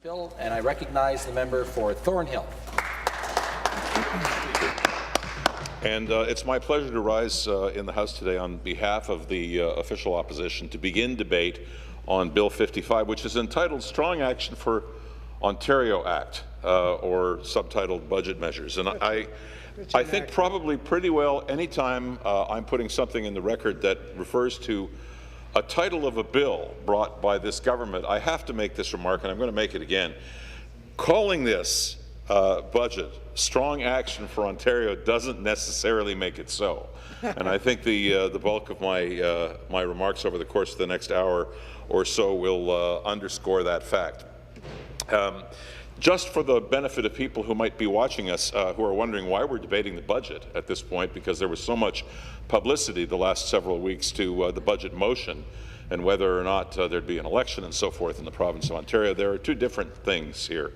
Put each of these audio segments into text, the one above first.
Bill, and I recognize the member for Thornhill. And it's my pleasure to rise in the House today on behalf of the official opposition to begin debate on Bill 55, which is entitled Strong Action for Ontario Act, or subtitled Budget Measures. And I think probably pretty well anytime I'm putting something in the record that refers to a title of a bill brought by this government, I have to make this remark, and I'm going to make it again. Calling this budget Strong Action for Ontario doesn't necessarily make it so. And I think the bulk of my remarks over the course of the next hour or so will underscore that fact. Just for the benefit of people who might be watching us who are wondering why we're debating the budget at this point, because there was so much publicity the last several weeks to the budget motion and whether or not there'd be an election and so forth in the province of Ontario, there are two different things here.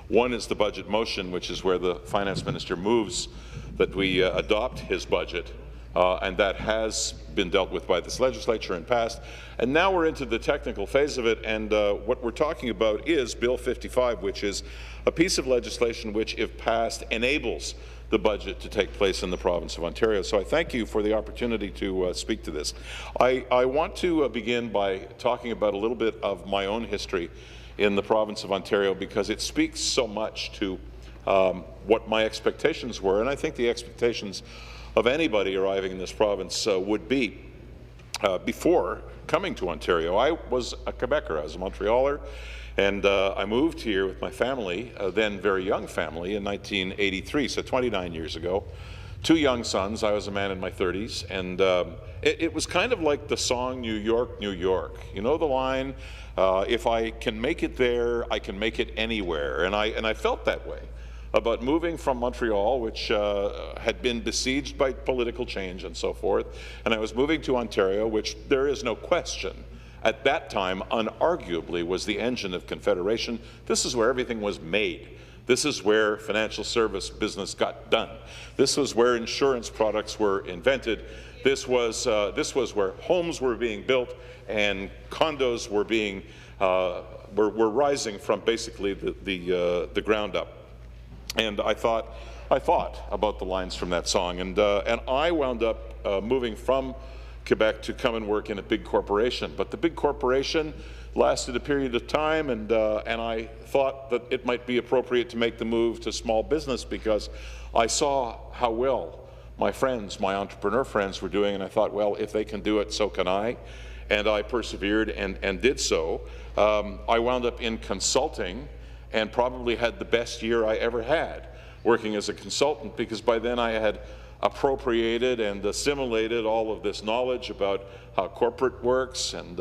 One is the budget motion, which is where the finance minister moves that we adopt his budget, and that has been dealt with by this legislature and passed. And now we're into the technical phase of it, and what we're talking about is Bill 55, which is a piece of legislation which, if passed, enables the budget to take place in the province of Ontario. So I thank you for the opportunity to speak to this. I want to begin by talking about a little bit of my own history in the province of Ontario, because it speaks so much to what my expectations were, and I think the expectations of anybody arriving in this province would be before coming to Ontario. I was a Quebecer, I was a Montrealer, and I moved here with my family, then very young family, in 1983, so 29 years ago. Two young sons. I was a man in my 30s, and it was kind of like the song New York, New York. You know the line, if I can make it there, I can make it anywhere. And I felt that way about moving from Montreal, which had been besieged by political change and so forth, and I was moving to Ontario, which there is no question at that time unarguably was the engine of Confederation. This is where everything was made. This is where financial service business got done. This was where insurance products were invented. This was where homes were being built and condos were being were rising from basically the ground up. And I thought about the lines from that song, and I wound up moving from Quebec to come and work in a big corporation. But the big corporation lasted a period of time, and I thought that it might be appropriate to make the move to small business, because I saw how well my friends, my entrepreneur friends, were doing, and I thought, well, if they can do it, so can I. And I persevered and did so. I wound up in consulting, and probably had the best year I ever had working as a consultant, because by then I had appropriated and assimilated all of this knowledge about how corporate works and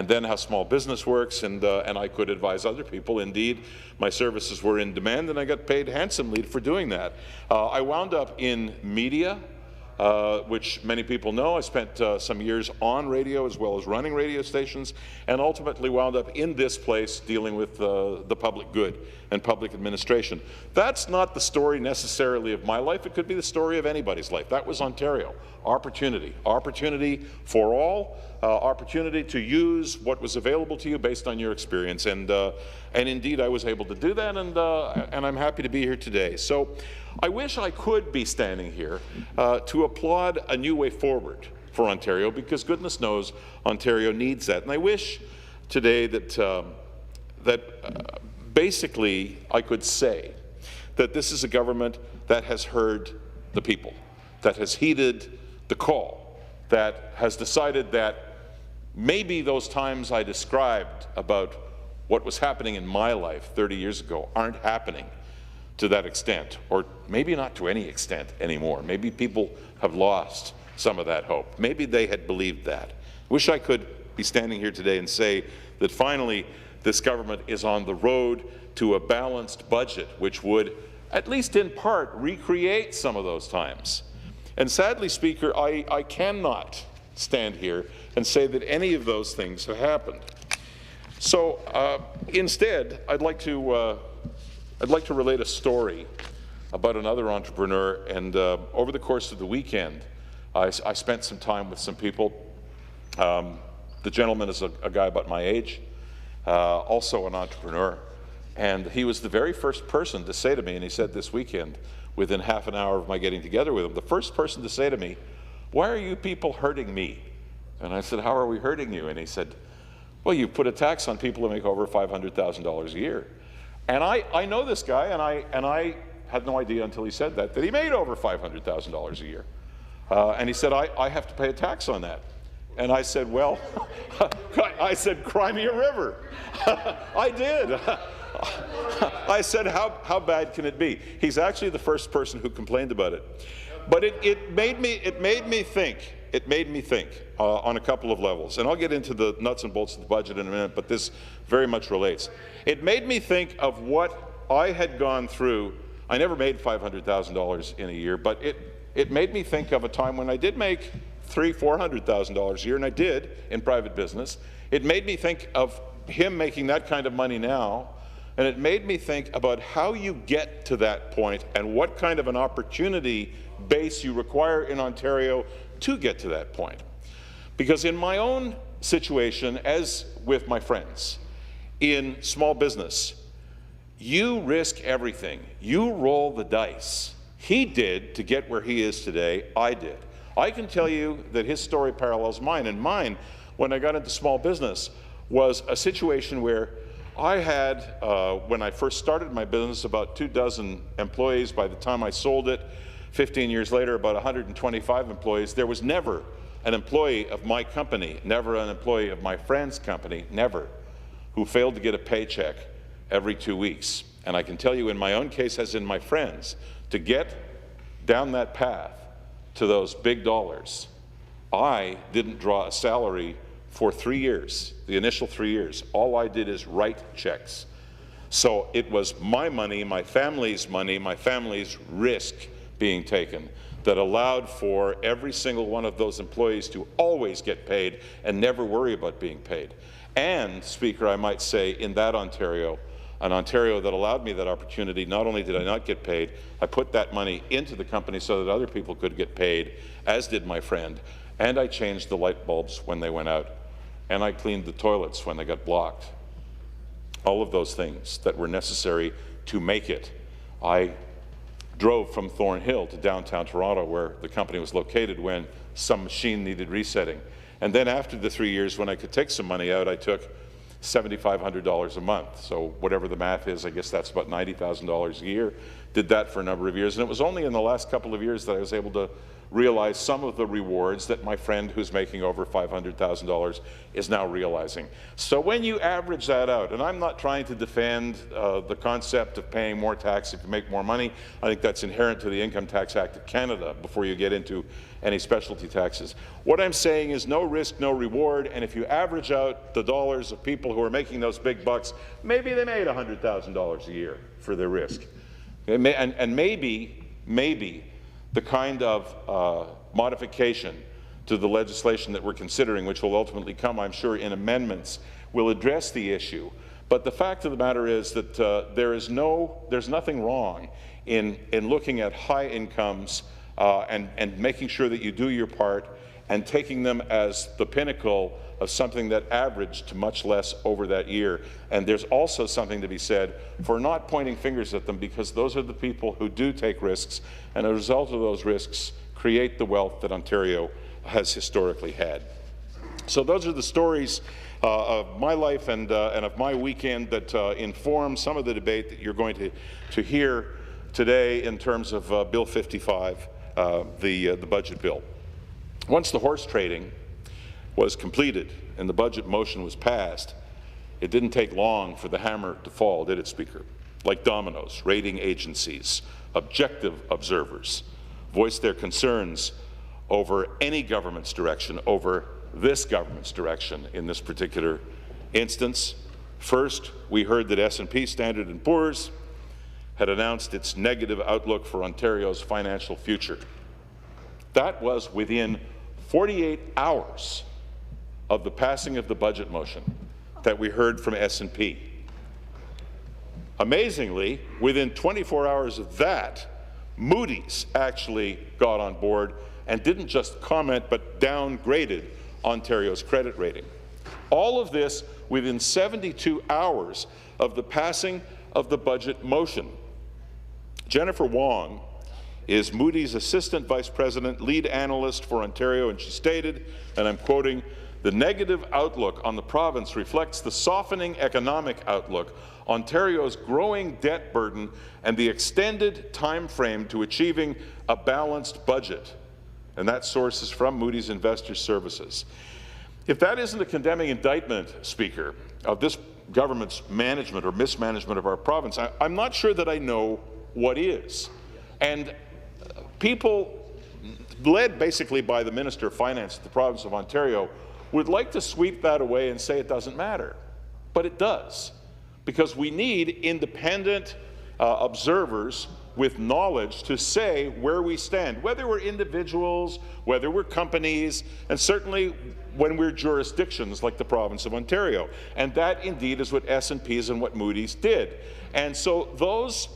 then how small business works, and I could advise other people. Indeed, my services were in demand, and I got paid handsomely for doing that. I wound up in media, which many people know. I spent some years on radio as well as running radio stations, and ultimately wound up in this place dealing with the public good and public administration. That's not the story necessarily of my life. It could be the story of anybody's life. That was Ontario. Opportunity. Opportunity for all. Opportunity to use what was available to you based on your experience. And indeed, I was able to do that, and I'm happy to be here today. So I wish I could be standing here to applaud a new way forward for Ontario, because goodness knows Ontario needs that. And I wish today that basically I could say that this is a government that has heard the people, that has heeded the call, that has decided that maybe those times I described about what was happening in my life 30 years ago aren't happening to that extent, or maybe not to any extent anymore. Maybe people have lost some of that hope. Maybe they had believed that. Wish I could be standing here today and say that finally this government is on the road to a balanced budget, which would, at least in part, recreate some of those times. And sadly, Speaker, I cannot stand here and say that any of those things have happened. So instead, I'd like to relate a story about another entrepreneur, and over the course of the weekend, I spent some time with some people. The gentleman is a guy about my age, also an entrepreneur, And he was the very first person to say to me, and he said this weekend, within half an hour of my getting together with him, the first person to say to me, "Why are you people hurting me?" And I said, "How are we hurting you?" And he said, "Well, you put a tax on people who make over $500,000 a year." And I know this guy, and I had no idea until he said that he made over $500,000 a year. And he said, I have to pay a tax on that. And I said, well, I said, cry me a river. I did. I said, how bad can it be? He's actually the first person who complained about it. But it made me think. It made me think on a couple of levels. And I'll get into the nuts and bolts of the budget in a minute, but this very much relates. It made me think of what I had gone through. I never made $500,000 in a year, but it made me think of a time when I did make $300,000–400,000 a year, and I did in private business. It made me think of him making that kind of money now, and it made me think about how you get to that point and what kind of an opportunity base you require in Ontario to get to that point. Because in my own situation, as with my friends, in small business, you risk everything. You roll the dice. He did to get where he is today. I did. I can tell you that his story parallels mine, and mine, when I got into small business, was a situation where I had, when I first started my business, about 24 employees. By the time I sold it, 15 years later, about 125 employees. There was never an employee of my company, never an employee of my friend's company, never, who failed to get a paycheck every 2 weeks. And I can tell you in my own case, as in my friends, to get down that path to those big dollars, I didn't draw a salary for 3 years, the initial 3 years. All I did is write checks. So it was my money, my family's risk being taken that allowed for every single one of those employees to always get paid and never worry about being paid. And, Speaker, I might say, in that Ontario, an Ontario that allowed me that opportunity, not only did I not get paid, I put that money into the company so that other people could get paid, as did my friend, and I changed the light bulbs when they went out, and I cleaned the toilets when they got blocked. All of those things that were necessary to make it. I drove from Thornhill to downtown Toronto, where the company was located, when some machine needed resetting. And then after the 3 years, when I could take some money out, I took $7,500 a month. So whatever the math is, I guess that's about $90,000 a year. Did that for a number of years. And it was only in the last couple of years that I was able to realize some of the rewards that my friend who's making over $500,000 is now realizing. So when you average that out, and I'm not trying to defend the concept of paying more tax if you make more money. I think that's inherent to the Income Tax Act of Canada before you get into any specialty taxes. What I'm saying is no risk, no reward, and if you average out the dollars of people who are making those big bucks, maybe they made $100,000 a year for their risk. And maybe the kind of modification to the legislation that we're considering, which will ultimately come, I'm sure, in amendments, will address the issue. But the fact of the matter is that there's nothing wrong in looking at high incomes and making sure that you do your part and taking them as the pinnacle of something that averaged to much less over that year. And there's also something to be said for not pointing fingers at them, because those are the people who do take risks, and as a result of those risks create the wealth that Ontario has historically had. So those are the stories of my life and of my weekend that inform some of the debate that you're going to hear today in terms of Bill 55, the budget bill. Once the horse trading was completed and the budget motion was passed, it didn't take long for the hammer to fall, did it, Speaker? Like dominoes, rating agencies, objective observers voiced their concerns over any government's direction, over this government's direction in this particular instance. First, we heard that S&P, Standard & Poor's, had announced its negative outlook for Ontario's financial future. That was within 48 hours of the passing of the budget motion that we heard from S&P. Amazingly, within 24 hours of that, Moody's actually got on board and didn't just comment but downgraded Ontario's credit rating. All of this within 72 hours of the passing of the budget motion. Jennifer Wong is Moody's Assistant Vice President, lead analyst for Ontario, and she stated, and I'm quoting, "The negative outlook on the province reflects the softening economic outlook, Ontario's growing debt burden, and the extended time frame to achieving a balanced budget." And that source is from Moody's Investor Services. If that isn't a condemning indictment, Speaker, of this government's management or mismanagement of our province, I'm not sure that I know what is. And people, led basically by the Minister of Finance of the province of Ontario, would like to sweep that away and say it doesn't matter. But it does, because we need independent observers with knowledge to say where we stand, whether we're individuals, whether we're companies, and certainly when we're jurisdictions like the province of Ontario. And that indeed is what S&P's and what Moody's did. And so those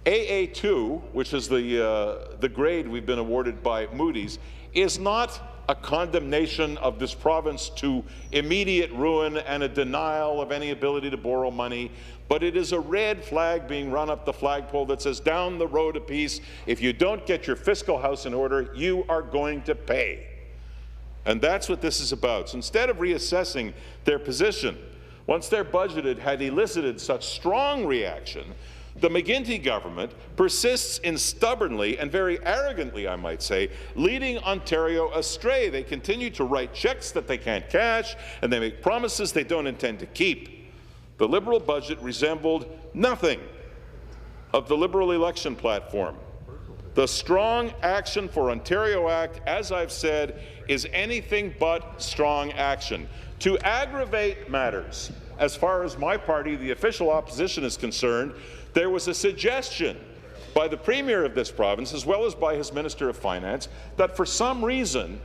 AA2, which is the grade we've been awarded by Moody's, is not a condemnation of this province to immediate ruin and a denial of any ability to borrow money, but it is a red flag being run up the flagpole that says, down the road a piece, if you don't get your fiscal house in order, you are going to pay. And that's what this is about. So instead of reassessing their position, once their budget had elicited such strong reaction, the McGuinty government persists in stubbornly and very arrogantly, I might say, leading Ontario astray. They continue to write checks that they can't cash, and they make promises they don't intend to keep. The Liberal budget resembled nothing of the Liberal election platform. The Strong Action for Ontario Act, as I've said, is anything but strong action. To aggravate matters, as far as my party, the official opposition, is concerned, there was a suggestion by the Premier of this province, as well as by his Minister of Finance, that for some reason,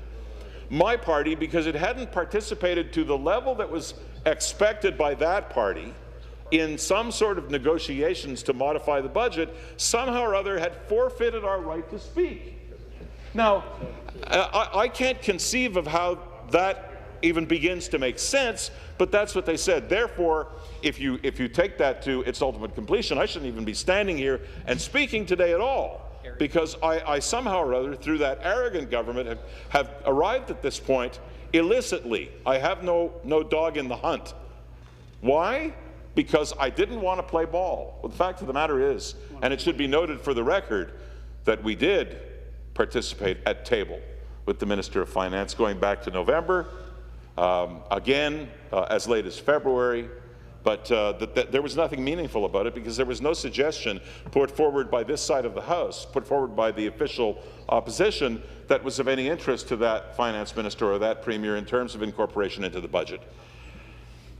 my party, because it hadn't participated to the level that was expected by that party in some sort of negotiations to modify the budget, somehow or other had forfeited our right to speak. Now, I can't conceive of how that even begins to make sense, but that's what they said. Therefore, if you take that to its ultimate completion, I shouldn't even be standing here and speaking today at all, because I somehow or other, through that arrogant government, have arrived at this point illicitly. I have no dog in the hunt. Why? Because I didn't want to play ball. Well, the fact of the matter is, and it should be noted for the record, that we did participate at table with the Minister of Finance going back to November, again as late as February, but there was nothing meaningful about it because there was no suggestion put forward by this side of the House, put forward by the official opposition, that was of any interest to that Finance Minister or that Premier in terms of incorporation into the budget.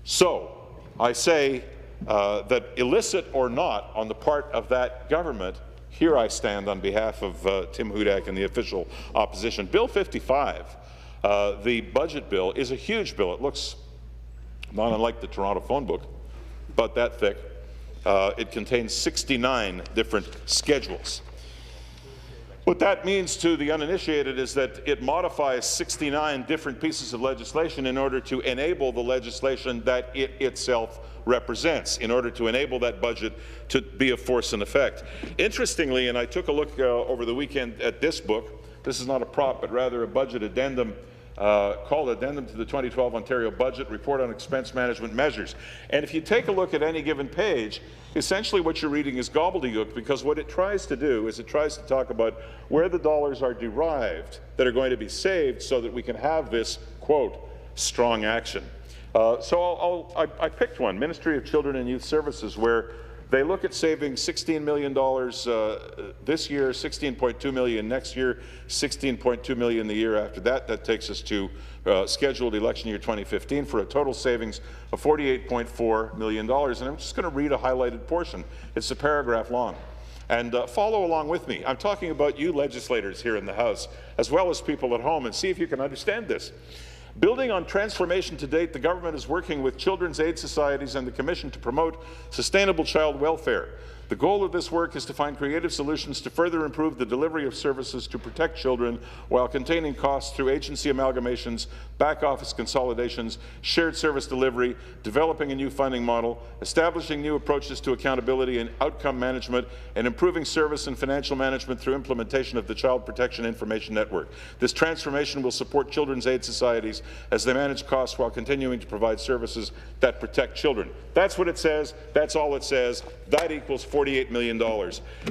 So I say that illicit or not on the part of that government, here I stand on behalf of Tim Hudak and the official opposition. Bill 55, the budget bill, is a huge bill. It looks not unlike the Toronto phone book, about that thick. It contains 69 different schedules. What that means to the uninitiated is that it modifies 69 different pieces of legislation in order to enable the legislation that it itself represents, in order to enable that budget to be of force and effect. Interestingly, and I took a look over the weekend at this book, this is not a prop, but rather a budget addendum called Addendum to the 2012 Ontario Budget Report on Expense Management Measures. And if you take a look at any given page, essentially what you're reading is gobbledygook, because what it tries to do is it tries to talk about where the dollars are derived that are going to be saved so that we can have this, quote, strong action. So I picked one, Ministry of Children and Youth Services, where they look at saving $16 million this year, $16.2 million next year, $16.2 million the year after that. That takes us to scheduled election year 2015 for a total savings of $48.4 million. And I'm just going to read a highlighted portion. It's a paragraph long. And follow along with me. I'm talking about you legislators here in the House, as well as people at home, and see if you can understand this. Building on transformation to date, the government is working with children's aid societies and the Commission to promote sustainable child welfare. The goal of this work is to find creative solutions to further improve the delivery of services to protect children while containing costs through agency amalgamations, back office consolidations, shared service delivery, developing a new funding model, establishing new approaches to accountability and outcome management, and improving service and financial management through implementation of the Child Protection Information Network. This transformation will support children's aid societies as they manage costs while continuing to provide services that protect children. That's what it says. That's all it says. That equals $48 million.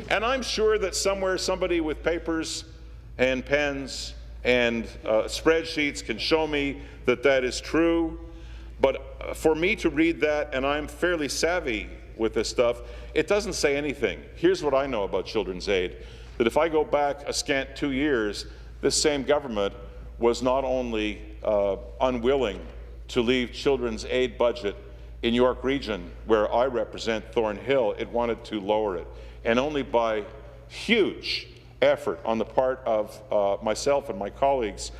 And I'm sure that somewhere somebody with papers and pens and spreadsheets can show me that that is true. But for me to read that, and I'm fairly savvy with this stuff, it doesn't say anything. Here's what I know about children's aid, that if I go back a scant 2 years, this same government was not only unwilling to leave children's aid budget in York Region, where I represent Thornhill, it wanted to lower it. And only by huge effort on the part of myself and my colleagues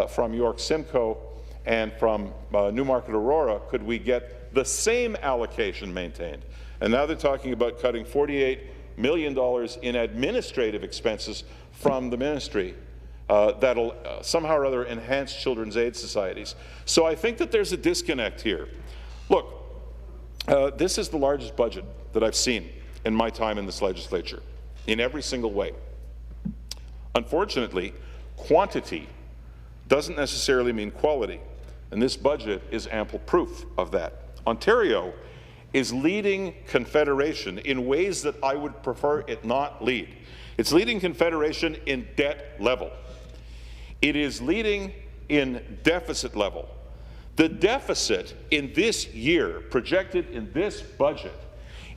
from York Simcoe and from Newmarket Aurora could we get the same allocation maintained. And now they're talking about cutting $48 million in administrative expenses from the ministry that'll somehow or other enhance children's aid societies. So I think that there's a disconnect here. Look, this is the largest budget that I've seen in my time in this legislature, in every single way. Unfortunately, quantity doesn't necessarily mean quality, and this budget is ample proof of that. Ontario is leading Confederation in ways that I would prefer it not lead. It's leading Confederation in debt level. It is leading in deficit level. The deficit in this year, projected in this budget,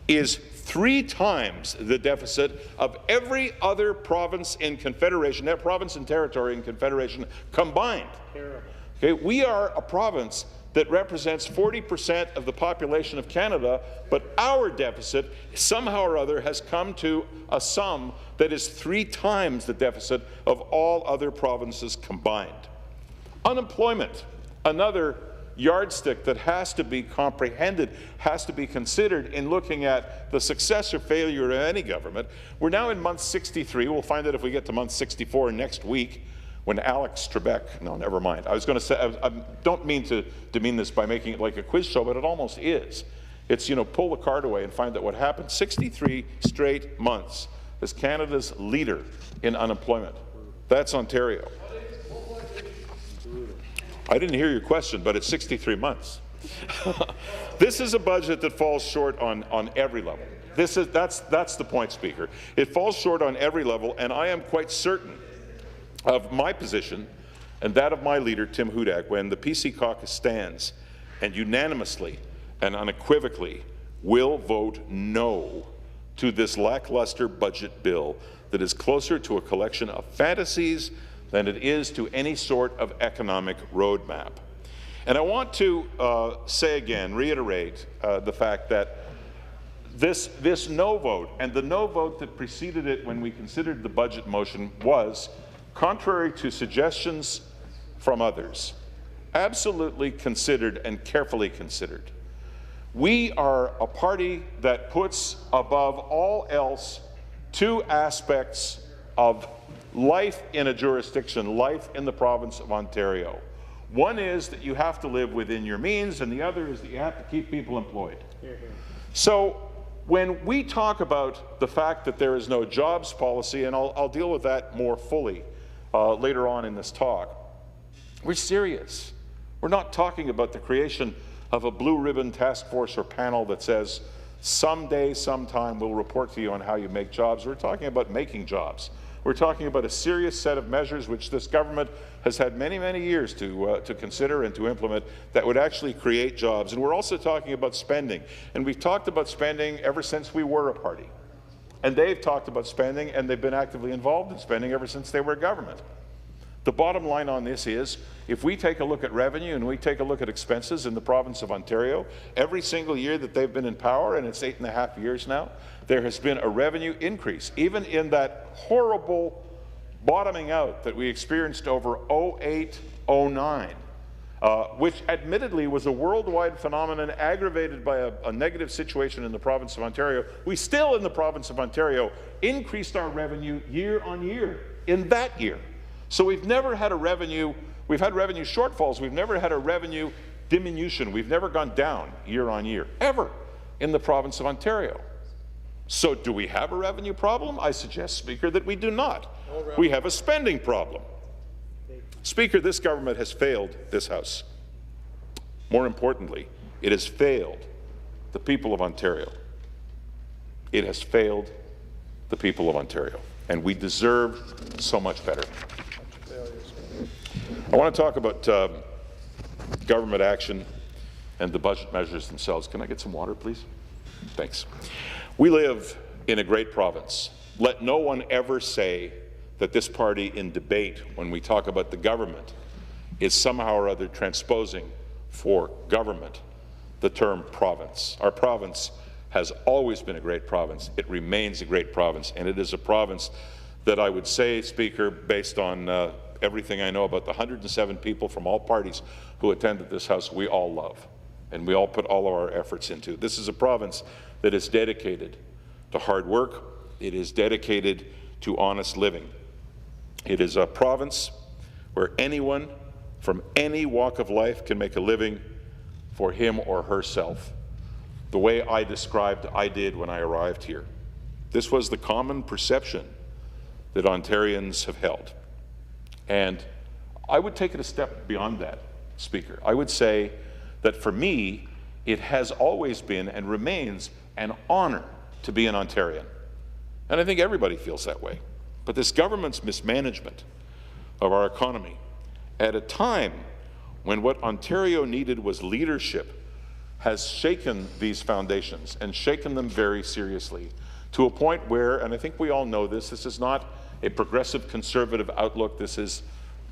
is 3 times the deficit of every other province in Confederation, that province and territory in Confederation combined. Terrible. Okay, we are a province that represents 40% of the population of Canada, but our deficit somehow or other has come to a sum that is 3 times the deficit of all other provinces combined. Unemployment, another yardstick that has to be comprehended, has to be considered in looking at the success or failure of any government. We're now in month 63. We'll find out if we get to month 64 next week when Alex Trebek, no, never mind. I was going to say, I don't mean to demean this by making it like a quiz show, but it almost is. It's, you know, pull the card away and find out what happened. 63 straight months as Canada's leader in unemployment. That's Ontario. I didn't hear your question, but it's 63 months. This is a budget that falls short on every level. That's the point, Speaker. It falls short on every level, and I am quite certain of my position and that of my leader, Tim Hudak, when the PC caucus stands and unanimously and unequivocally will vote no to this lackluster budget bill that is closer to a collection of fantasies than it is to any sort of economic roadmap. And I want to say again, reiterate the fact that this no vote and the no vote that preceded it when we considered the budget motion was, contrary to suggestions from others, absolutely considered and carefully considered. We are a party that puts above all else 2 aspects of life in a jurisdiction, life in the province of Ontario. One is that you have to live within your means, and the other is that you have to keep people employed. So when we talk about the fact that there is no jobs policy, and I'll deal with that more fully later on in this talk, we're serious. We're not talking about the creation of a blue ribbon task force or panel that says, someday, sometime, we'll report to you on how you make jobs. We're talking about making jobs. We're talking about a serious set of measures which this government has had many, many years to consider and to implement that would actually create jobs. And we're also talking about spending. And we've talked about spending ever since we were a party. And they've talked about spending, and they've been actively involved in spending ever since they were government. The bottom line on this is, if we take a look at revenue and we take a look at expenses in the province of Ontario, every single year that they've been in power, and it's 8.5 years now, there has been a revenue increase. Even in that horrible bottoming out that we experienced over 08, 09, which admittedly was a worldwide phenomenon aggravated by a negative situation in the province of Ontario, we still in the province of Ontario increased our revenue year on year in that year. So we've never had a revenue, we've had revenue shortfalls, we've never had a revenue diminution, we've never gone down year on year, ever in the province of Ontario. So do we have a revenue problem? I suggest, Speaker, that we do not. We have a spending problem. Speaker, this government has failed this House. More importantly, it has failed the people of Ontario. It has failed the people of Ontario, and we deserve so much better. I want to talk about government action and the budget measures themselves. Can I get some water, please? Thanks. We live in a great province. Let no one ever say that this party in debate, when we talk about the government, is somehow or other transposing for government the term province. Our province has always been a great province. It remains a great province, and it is a province that I would say, Speaker, based on everything I know about the 107 people from all parties who attended this House, we all love, and we all put all of our efforts into. This is a province that is dedicated to hard work. It is dedicated to honest living. It is a province where anyone from any walk of life can make a living for him or herself, the way I described I did when I arrived here. This was the common perception that Ontarians have held. And I would take it a step beyond that, Speaker. I would say that for me, it has always been and remains an honor to be an Ontarian. And I think everybody feels that way. But this government's mismanagement of our economy at a time when what Ontario needed was leadership has shaken these foundations and shaken them very seriously to a point where, and I think we all know this is not a progressive conservative outlook, this is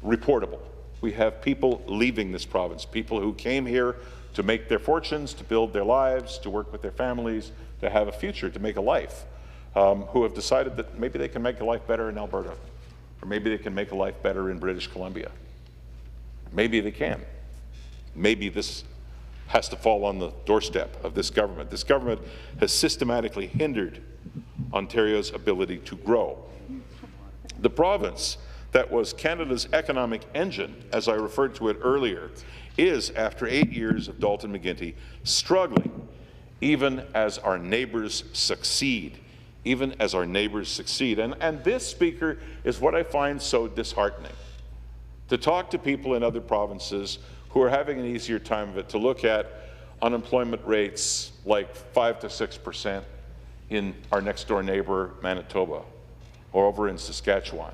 reportable. We have people leaving this province, people who came here to make their fortunes, to build their lives, to work with their families, to have a future, to make a life. Who have decided that maybe they can make a life better in Alberta, or maybe they can make a life better in British Columbia. Maybe they can. Maybe this has to fall on the doorstep of this government. This government has systematically hindered Ontario's ability to grow. The province that was Canada's economic engine, as I referred to it earlier, is, after 8 years of Dalton McGuinty, struggling even as our neighbours succeed. Even as our neighbours succeed. And this, Speaker, is what I find so disheartening. To talk to people in other provinces who are having an easier time of it, to look at unemployment rates like 5 to 6% in our next door neighbour, Manitoba, or over in Saskatchewan,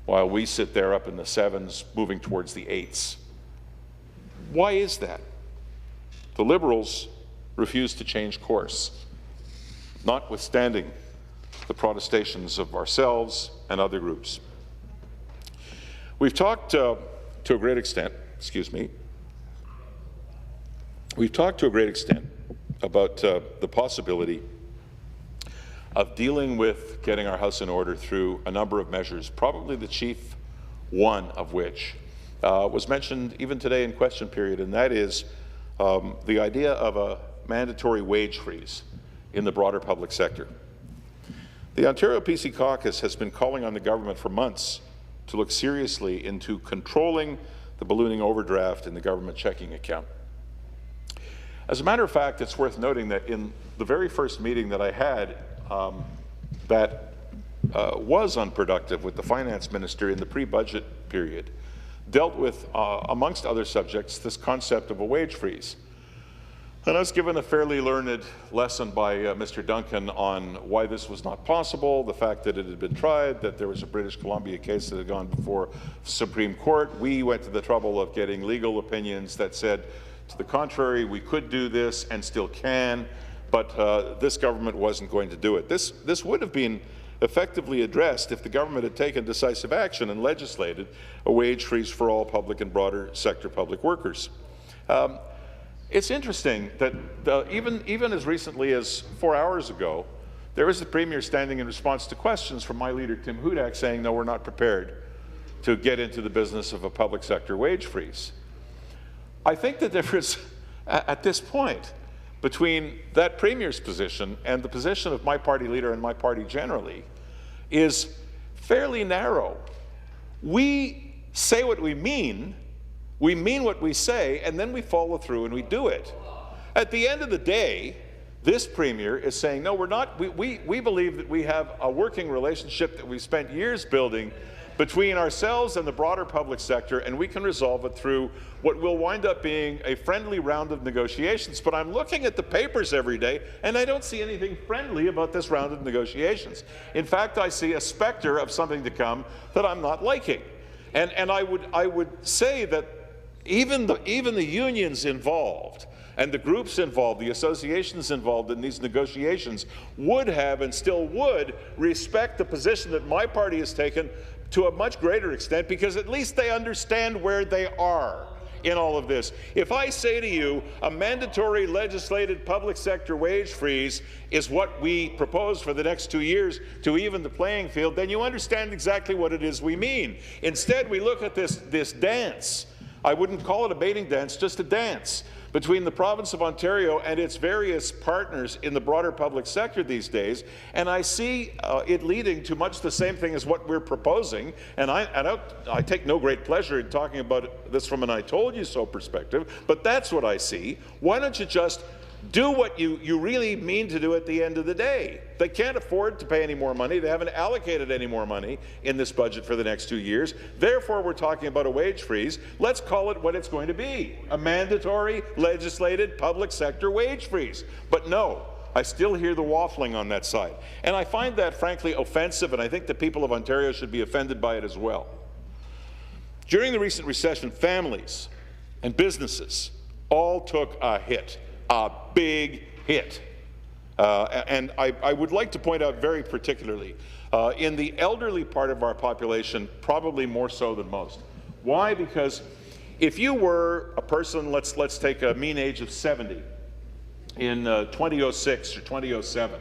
while we sit there up in the 7s, moving towards the 8s. Why is that? The Liberals refuse to change course, notwithstanding the protestations of ourselves and other groups. We've talked to a great extent, we've talked to a great extent about the possibility of dealing with getting our house in order through a number of measures, probably the chief one of which was mentioned even today in question period, and that is the idea of a mandatory wage freeze in the broader public sector. The Ontario PC Caucus has been calling on the government for months to look seriously into controlling the ballooning overdraft in the government checking account. As a matter of fact, it's worth noting that in the very first meeting that I had that was unproductive with the finance minister in the pre-budget period, dealt with, amongst other subjects, this concept of a wage freeze. And I was given a fairly learned lesson by Mr. Duncan on why this was not possible, the fact that it had been tried, that there was a British Columbia case that had gone before the Supreme Court. We went to the trouble of getting legal opinions that said, to the contrary, we could do this and still can, but this government wasn't going to do it. This would have been effectively addressed if the government had taken decisive action and legislated a wage freeze for all public and broader sector public workers. It's interesting that even as recently as 4 hours ago, there was the Premier standing in response to questions from my leader, Tim Hudak, saying, no, we're not prepared to get into the business of a public sector wage freeze. I think the difference at this point between that Premier's position and the position of my party leader and my party generally is fairly narrow. We say what we mean what we say, and then we follow through and we do it. At the end of the day, this Premier is saying, no, we're not. We believe that we have a working relationship that we've spent years building between ourselves and the broader public sector, and we can resolve it through what will wind up being a friendly round of negotiations. But I'm looking at the papers every day, and I don't see anything friendly about this round of negotiations. In fact, I see a specter of something to come that I'm not liking. And I would say that even the unions involved and the groups involved, the associations involved in these negotiations would have and still would respect the position that my party has taken to a much greater extent, because at least they understand where they are in all of this. If I say to you a mandatory legislated public sector wage freeze is what we propose for the next 2 years to even the playing field, then you understand exactly what it is we mean. Instead, we look at this dance. I wouldn't call it a baiting dance, just a dance between the province of Ontario and its various partners in the broader public sector these days, and I see it leading to much the same thing as what we're proposing. And I take no great pleasure in talking about this from an I told you so perspective, but that's what I see. Why don't you just do what you really mean to do at the end of the day? They can't afford to pay any more money. They haven't allocated any more money in this budget for the next 2 years. Therefore, we're talking about a wage freeze. Let's call it what it's going to be, a mandatory legislated public sector wage freeze. But no, I still hear the waffling on that side. And I find that, frankly, offensive, and I think the people of Ontario should be offended by it as well. During the recent recession, families and businesses all took a hit. A big hit. And I would like to point out very particularly, in the elderly part of our population, probably more so than most. Why? Because if you were a person, let's take a mean age of 70 in 2006 or 2007,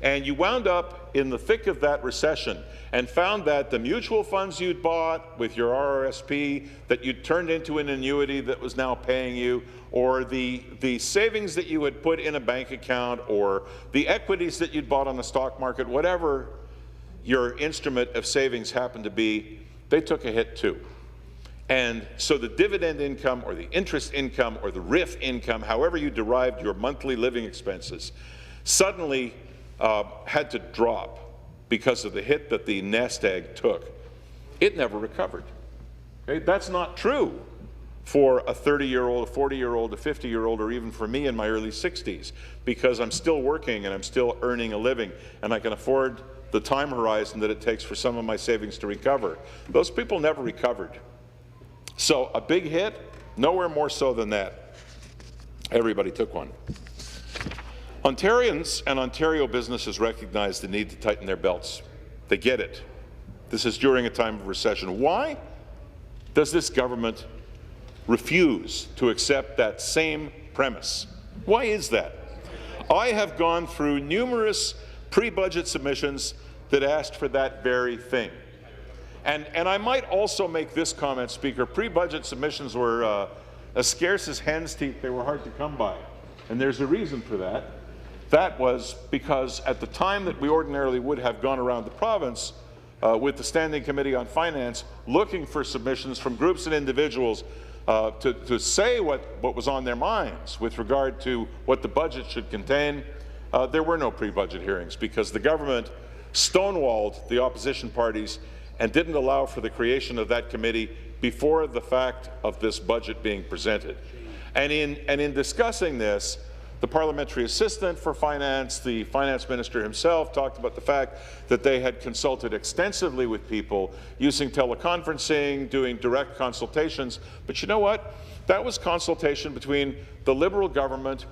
and you wound up in the thick of that recession and found that the mutual funds you'd bought with your RRSP that you'd turned into an annuity that was now paying you, or the savings that you had put in a bank account, or the equities that you'd bought on the stock market, whatever your instrument of savings happened to be, they took a hit too. And so the dividend income or the interest income or the RIF income, however you derived your monthly living expenses, suddenly had to drop because of the hit that the nest egg took. It never recovered. Okay? That's not true for a 30-year-old, a 40-year-old, a 50-year-old, or even for me in my early 60s, because I'm still working and I'm still earning a living, and I can afford the time horizon that it takes for some of my savings to recover. Those people never recovered. So a big hit, nowhere more so than that. Everybody took one. Ontarians and Ontario businesses recognize the need to tighten their belts. They get it. This is during a time of recession. Why does this government refuse to accept that same premise? Why is that? I have gone through numerous pre-budget submissions that asked for that very thing. And I might also make this comment, Speaker. Pre-budget submissions were as scarce as hen's teeth. They were hard to come by. And there's a reason for that. That was because at the time that we ordinarily would have gone around the province with the Standing Committee on Finance looking for submissions from groups and individuals to say what was on their minds with regard to what the budget should contain, there were no pre-budget hearings because the government stonewalled the opposition parties and didn't allow for the creation of that committee before the fact of this budget being presented. And in discussing this, the parliamentary assistant for finance, the finance minister himself, talked about the fact that they had consulted extensively with people using teleconferencing, doing direct consultations. But you know what? That was consultation between the Liberal government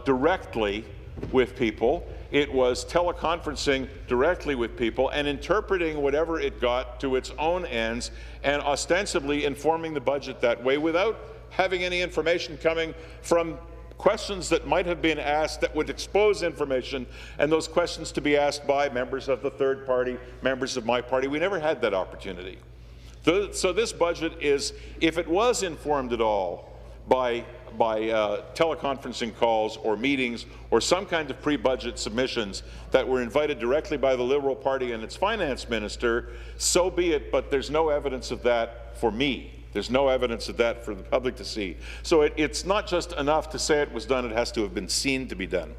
directly with people. It was teleconferencing directly with people and interpreting whatever it got to its own ends and ostensibly informing the budget that way without having any information coming from questions that might have been asked that would expose information, and those questions to be asked by members of the third party, members of my party. We never had that opportunity. So this budget is, if it was informed at all, by teleconferencing calls or meetings or some kind of pre-budget submissions that were invited directly by the Liberal Party and its finance minister, so be it, but there's no evidence of that for me. There's no evidence of that for the public to see. So it's not just enough to say it was done, it has to have been seen to be done.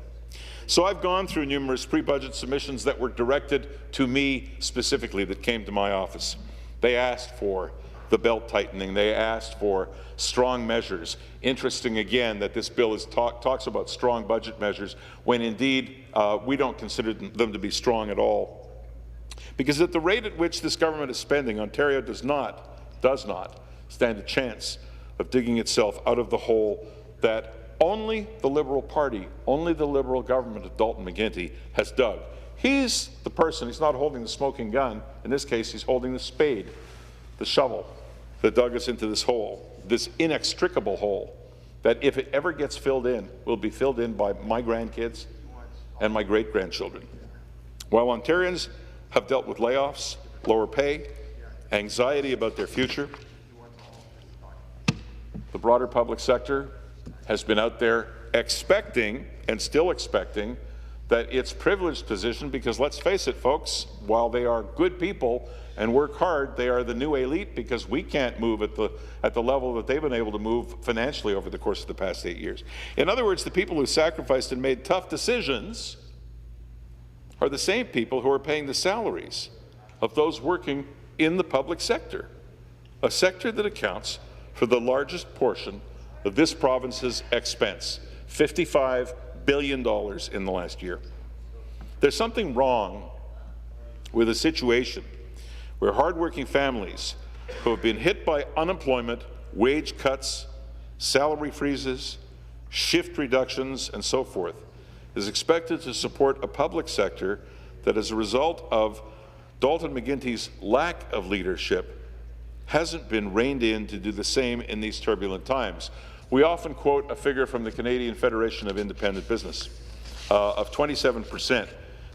So I've gone through numerous pre-budget submissions that were directed to me specifically, that came to my office. They asked for the belt tightening. They asked for strong measures. Interesting again that this bill talks about strong budget measures when indeed we don't consider them to be strong at all. Because at the rate at which this government is spending, Ontario does not stand a chance of digging itself out of the hole that only the Liberal Party, only the Liberal government of Dalton McGuinty has dug. He's the person, he's not holding the smoking gun. In this case, he's holding the spade, the shovel that dug us into this hole, this inextricable hole that if it ever gets filled in, will be filled in by my grandkids and my great-grandchildren. While Ontarians have dealt with layoffs, lower pay, anxiety about their future, the broader public sector has been out there expecting, and still expecting, that its privileged position, because let's face it, folks, while they are good people and work hard, they are the new elite because we can't move at the level that they've been able to move financially over the course of the past 8 years. In other words, the people who sacrificed and made tough decisions are the same people who are paying the salaries of those working in the public sector, a sector that accounts for the largest portion of this province's expense, $55 billion in the last year. There's something wrong with a situation where hardworking families who have been hit by unemployment, wage cuts, salary freezes, shift reductions, and so forth, is expected to support a public sector that, as a result of Dalton McGuinty's lack of leadership, hasn't been reined in to do the same in these turbulent times. We often quote a figure from the Canadian Federation of Independent Business of 27%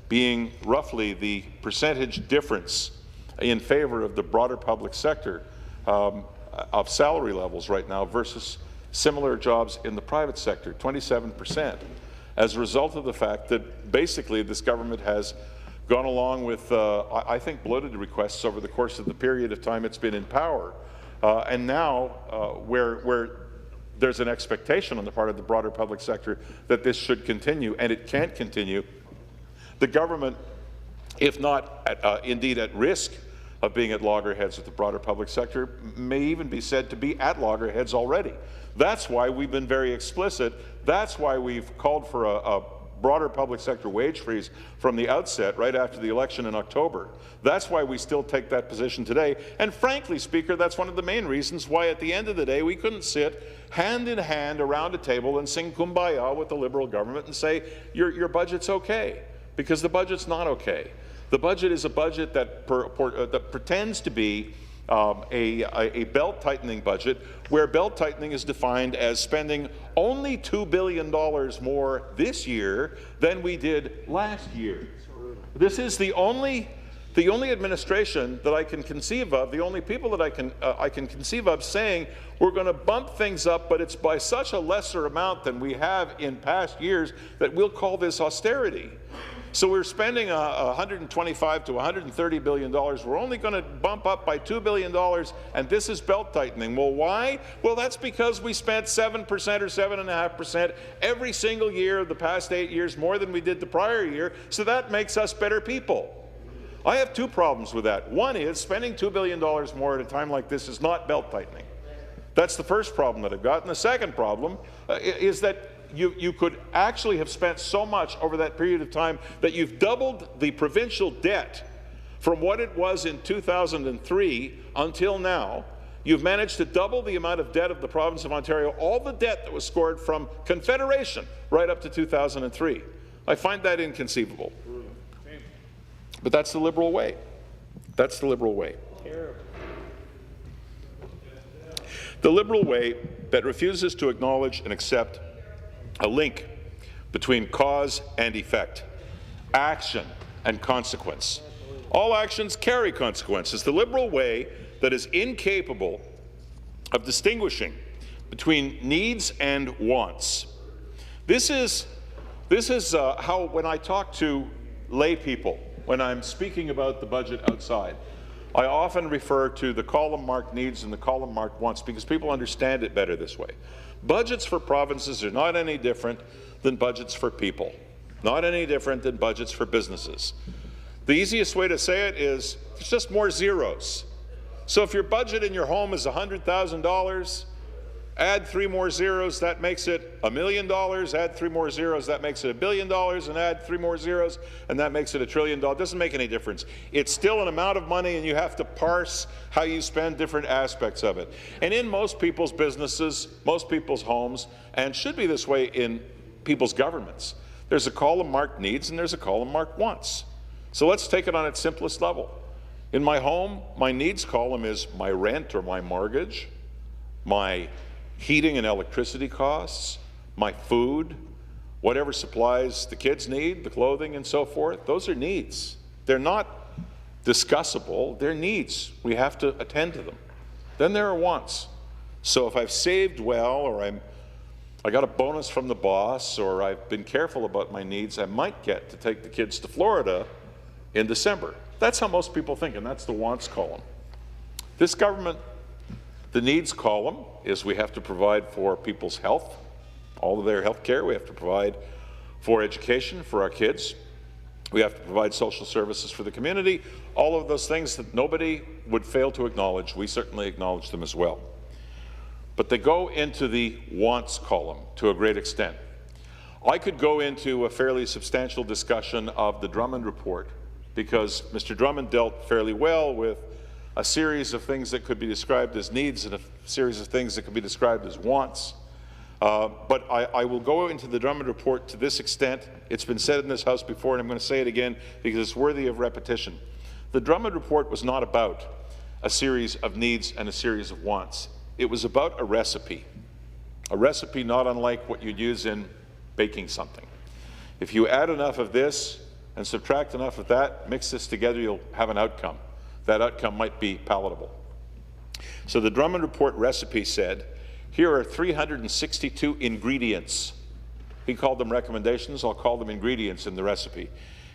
being roughly the percentage difference in favor of the broader public sector of salary levels right now versus similar jobs in the private sector, 27%, as a result of the fact that basically this government has gone along with, I think, bloated requests over the course of the period of time it's been in power. And now, where there's an expectation on the part of the broader public sector that this should continue, and it can't continue, the government, if not indeed at risk of being at loggerheads with the broader public sector, may even be said to be at loggerheads already. That's why we've been very explicit. That's why we've called for a broader public sector wage freeze from the outset, right after the election in October. That's why we still take that position today. And frankly, Speaker, that's one of the main reasons why at the end of the day we couldn't sit hand in hand around a table and sing kumbaya with the Liberal government and say, your budget's okay, because the budget's not okay. The budget is a budget that pretends to be a belt-tightening budget, where belt-tightening is defined as spending only $2 billion more this year than we did last year. This is the only administration that I can conceive of, the only people that I can conceive of saying we're going to bump things up, but it's by such a lesser amount than we have in past years that we'll call this austerity. So we're spending $125 to $130 billion. We're only going to bump up by $2 billion, and this is belt-tightening. Well, why? Well, that's because we spent 7% or 7.5% every single year of the past 8 years, more than we did the prior year, so that makes us better people. I have two problems with that. One is spending $2 billion more at a time like this is not belt-tightening. That's the first problem that I've got. And the second problem is that you could actually have spent so much over that period of time that you've doubled the provincial debt from what it was in 2003 until now. You've managed to double the amount of debt of the province of Ontario, all the debt that was scored from Confederation right up to 2003. I find that inconceivable. But that's the Liberal way. That's the Liberal way. The Liberal way that refuses to acknowledge and accept a link between cause and effect, action and consequence. All actions carry consequences. The Liberal way that is incapable of distinguishing between needs and wants. This is how, when I talk to lay people, when I'm speaking about the budget outside, I often refer to the column marked needs and the column marked wants because people understand it better this way. Budgets for provinces are not any different than budgets for people, not any different than budgets for businesses. The easiest way to say it is it's just more zeros. So if your budget in your home is $100,000, add 3 more zeros, that makes it $1 million. Add 3 more zeros, that makes it $1 billion. And add 3 more zeros, and that makes it $1 trillion. It doesn't make any difference. It's still an amount of money, and you have to parse how you spend different aspects of it. And in most people's businesses, most people's homes, and should be this way in people's governments, there's a column marked needs and there's a column marked wants. So let's take it on its simplest level. In my home, my needs column is my rent or my mortgage, my heating and electricity costs, my food, whatever supplies the kids need, the clothing and so forth. Those are needs. They're not discussable, they're needs. We have to attend to them. Then there are wants. So if I've saved well, or I got a bonus from the boss, or I've been careful about my needs, I might get to take the kids to Florida in December. That's how most people think, and that's the wants column. This government, the needs column is we have to provide for people's health, all of their health care. We have to provide for education for our kids. We have to provide social services for the community. All of those things that nobody would fail to acknowledge, we certainly acknowledge them as well. But they go into the wants column to a great extent. I could go into a fairly substantial discussion of the Drummond report because Mr. Drummond dealt fairly well with a series of things that could be described as needs and a series of things that could be described as wants. But I will go into the Drummond report to this extent. It's been said in this House before, and I'm going to say it again because it's worthy of repetition. The Drummond report was not about a series of needs and a series of wants. It was about a recipe not unlike what you'd use in baking something. If you add enough of this and subtract enough of that, mix this together, you'll have an outcome. That outcome might be palatable. So the Drummond report recipe said, here are 362 ingredients. He called them recommendations, I'll call them ingredients in the recipe.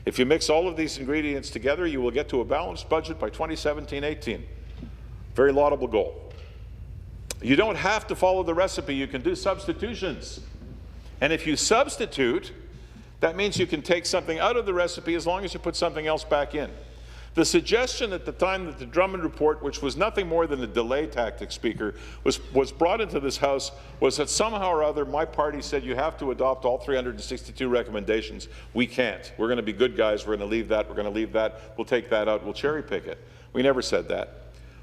If you mix all of these ingredients together, you will get to a balanced budget by 2017-18. Very laudable goal. You don't have to follow the recipe, you can do substitutions. And if you substitute, that means you can take something out of the recipe as long as you put something else back in. The suggestion at the time that the Drummond report, which was nothing more than a delay tactic, Speaker, was brought into this House was that somehow or other my party said you have to adopt all 362 recommendations. We can't. We're going to be good guys. We're going to leave that. We're going to leave that. We'll take that out. We'll cherry pick it. We never said that.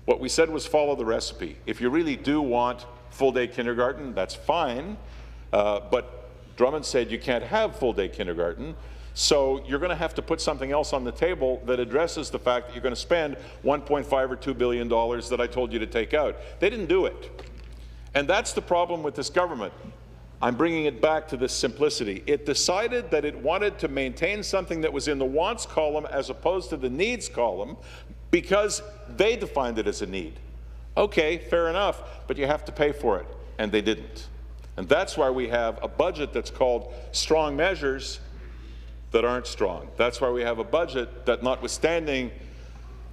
What we said was follow the recipe. If you really do want full-day kindergarten, that's fine, but Drummond said you can't have full-day kindergarten, so you're going to have to put something else on the table that addresses the fact that you're going to spend $1.5 or $2 billion that I told you to take out. They didn't do it. And that's the problem with this government. I'm bringing it back to this simplicity. It decided that it wanted to maintain something that was in the wants column as opposed to the needs column because they defined it as a need. Okay, fair enough, but you have to pay for it, and they didn't. And that's why we have a budget that's called strong measures that aren't strong. That's why we have a budget that, notwithstanding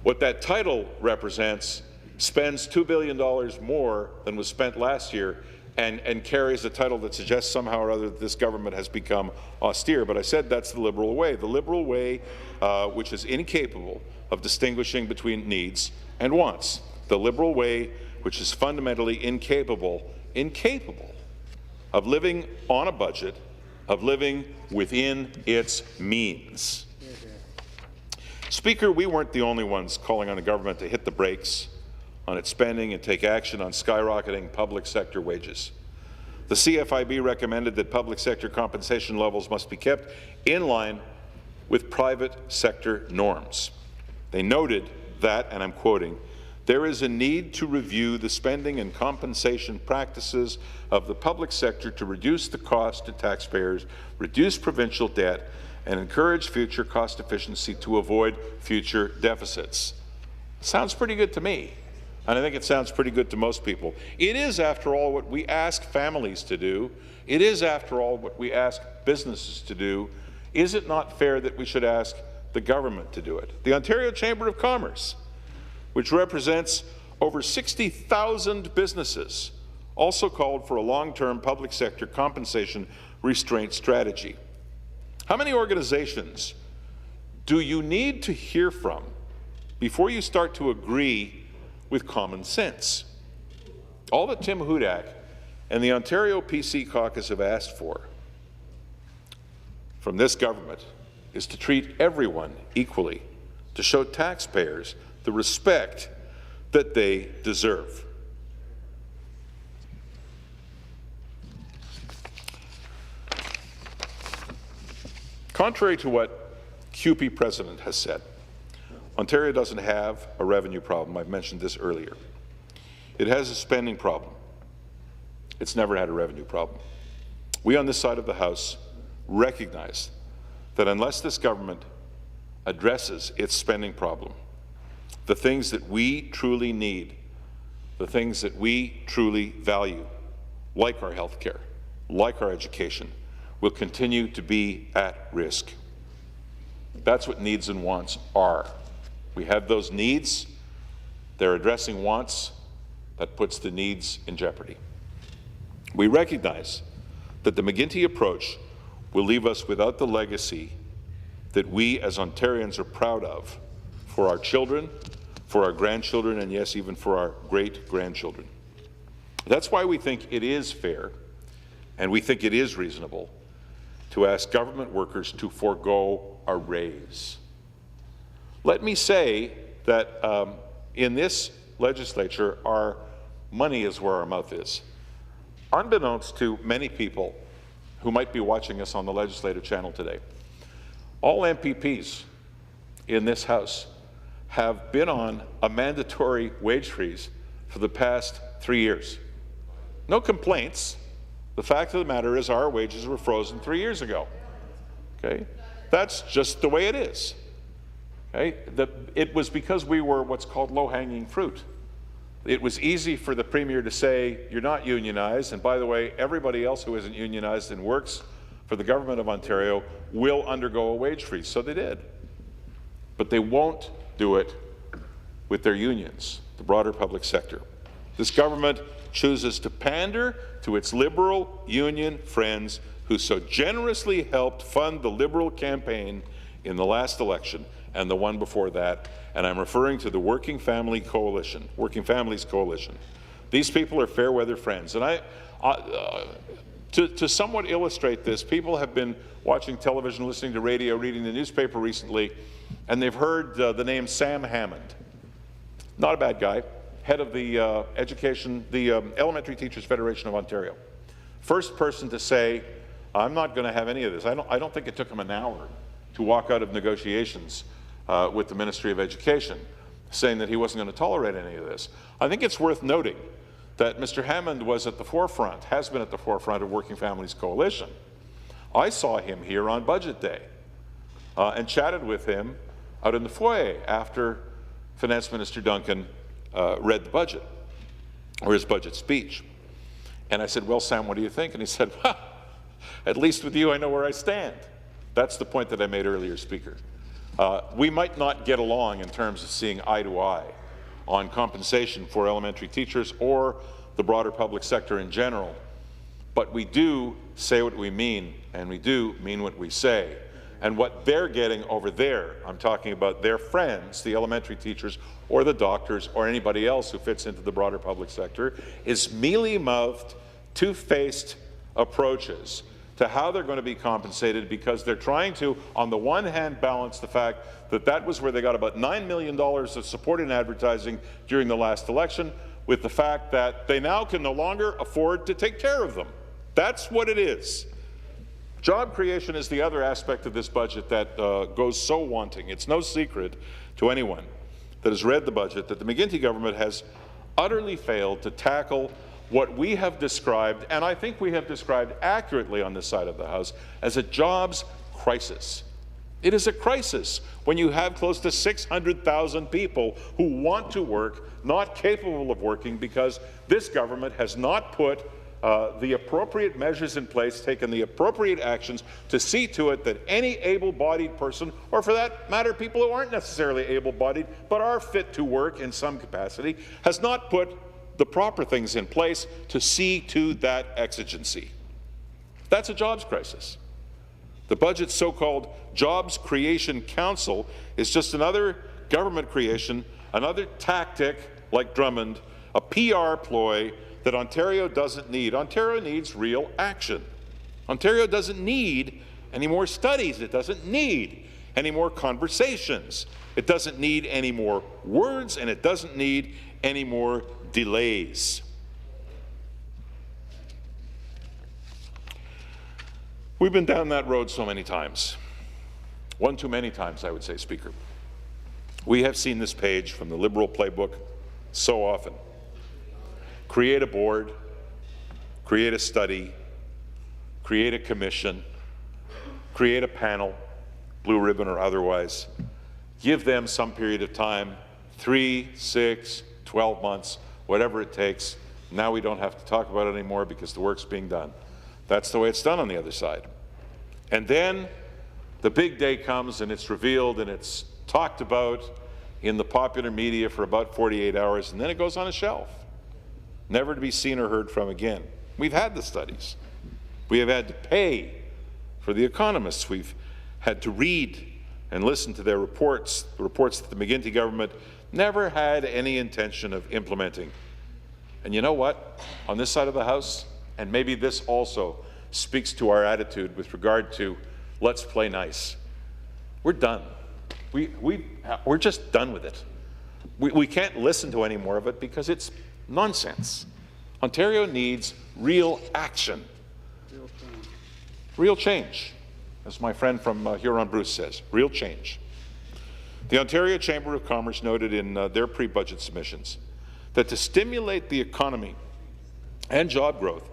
what that title represents, spends $2 billion more than was spent last year and carries a title that suggests somehow or other that this government has become austere. But I said that's the Liberal way. The Liberal way, which is incapable of distinguishing between needs and wants. The Liberal way, which is fundamentally incapable of living on a budget, of living within its means. Speaker, we weren't the only ones calling on the government to hit the brakes on its spending and take action on skyrocketing public sector wages. The CFIB recommended that public sector compensation levels must be kept in line with private sector norms. They noted that, and I'm quoting, there is a need to review the spending and compensation practices of the public sector to reduce the cost to taxpayers, reduce provincial debt, and encourage future cost efficiency to avoid future deficits. Sounds pretty good to me. And I think it sounds pretty good to most people. It is, after all, what we ask families to do. It is, after all, what we ask businesses to do. Is it not fair that we should ask the government to do it? The Ontario Chamber of Commerce, which represents over 60,000 businesses, also called for a long-term public sector compensation restraint strategy. How many organizations do you need to hear from before you start to agree with common sense? All that Tim Hudak and the Ontario PC caucus have asked for from this government is to treat everyone equally, to show taxpayers the respect that they deserve. Contrary to what CUPE president has said, Ontario doesn't have a revenue problem. I've mentioned this earlier. It has a spending problem. It's never had a revenue problem. We on this side of the House recognize that unless this government addresses its spending problem, the things that we truly need, the things that we truly value, like our health care, like our education, will continue to be at risk. That's what needs and wants are. We have those needs. They're addressing wants. That puts the needs in jeopardy. We recognize that the McGuinty approach will leave us without the legacy that we as Ontarians are proud of for our children, for our grandchildren, and yes, even for our great-grandchildren. That's why we think it is fair, and we think it is reasonable, to ask government workers to forego a raise. Let me say that in this legislature, our money is where our mouth is. Unbeknownst to many people who might be watching us on the legislative channel today, all MPPs in this House have been on a mandatory wage freeze for the past 3 years. No complaints. The fact of the matter is our wages were frozen 3 years ago. Okay? That's just the way it is. Okay? It was because we were what's called low-hanging fruit. It was easy for the Premier to say, you're not unionized, and by the way, everybody else who isn't unionized and works for the Government of Ontario will undergo a wage freeze. So they did. But they won't do it with their unions, the broader public sector. This government chooses to pander to its Liberal union friends who so generously helped fund the Liberal campaign in the last election and the one before that, and I'm referring to the Working Families Coalition. These people are fair weather friends, and to somewhat illustrate this, people have been watching television, listening to radio, reading the newspaper recently, and they've heard the name Sam Hammond. Not a bad guy, head of the Elementary Teachers Federation of Ontario. First person to say, I'm not going to have any of this. I don't think it took him an hour to walk out of negotiations with the Ministry of Education, saying that he wasn't going to tolerate any of this. I think it's worth noting that Mr. Hammond was at the forefront, has been at the forefront of Working Families Coalition. I saw him here on Budget Day and chatted with him out in the foyer after Finance Minister Duncan read the budget, or his budget speech. And I said, well, Sam, what do you think? And he said, at least with you, I know where I stand. That's the point that I made earlier, Speaker. We might not get along in terms of seeing eye to eye on compensation for elementary teachers or the broader public sector in general, but we do say what we mean, and we do mean what we say. And what they're getting over there, I'm talking about their friends, the elementary teachers or the doctors or anybody else who fits into the broader public sector, is mealy-mouthed, two-faced approaches to how they're going to be compensated, because they're trying to, on the one hand, balance the fact that that was where they got about $9 million of support in advertising during the last election, with the fact that they now can no longer afford to take care of them. That's what it is. Job creation is the other aspect of this budget that goes so wanting. It's no secret to anyone that has read the budget that the McGuinty government has utterly failed to tackle what we have described, and I think we have described accurately on this side of the House, as a jobs crisis. It is a crisis when you have close to 600,000 people who want to work, not capable of working because this government has not put the appropriate measures in place, taken the appropriate actions to see to it that any able-bodied person, or for that matter, people who aren't necessarily able-bodied but are fit to work in some capacity, has not put the proper things in place to see to that exigency. That's a jobs crisis. The budget's so-called Jobs Creation Council is just another government creation, another tactic like Drummond, a PR ploy that Ontario doesn't need. Ontario needs real action. Ontario doesn't need any more studies. It doesn't need any more conversations. It doesn't need any more words, and it doesn't need any more delays. We've been down that road so many times. One too many times, I would say, Speaker. We have seen this page from the Liberal playbook so often. Create a board, create a study, create a commission, create a panel, blue ribbon or otherwise, give them some period of time, 3, 6, 12 months, whatever it takes. Now we don't have to talk about it anymore because the work's being done. That's the way it's done on the other side. And then the big day comes and it's revealed and it's talked about in the popular media for about 48 hours, and then it goes on a shelf, never to be seen or heard from again. We've had the studies. We have had to pay for the economists. We've had to read and listen to their reports, the reports that the McGuinty government never had any intention of implementing. And you know what? On this side of the House, and maybe this also speaks to our attitude with regard to let's play nice. We're done. We're just done with it. We can't listen to any more of it because it's nonsense. Ontario needs real action. Real change, as my friend from Huron Bruce says, real change. The Ontario Chamber of Commerce noted in their pre-budget submissions that to stimulate the economy and job growth,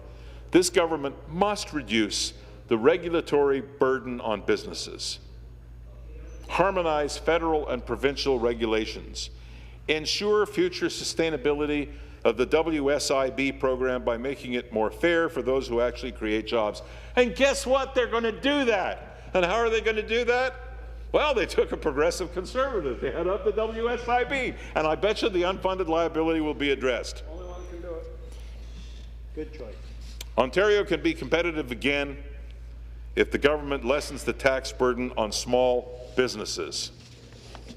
this government must reduce the regulatory burden on businesses, harmonize federal and provincial regulations, ensure future sustainability of the WSIB program by making it more fair for those who actually create jobs. And guess what? They're going to do that. And how are they going to do that? Well, they took a progressive conservative to head up the WSIB, and I bet you the unfunded liability will be addressed. Only one can do it. Good choice. Ontario can be competitive again if the government lessens the tax burden on small businesses.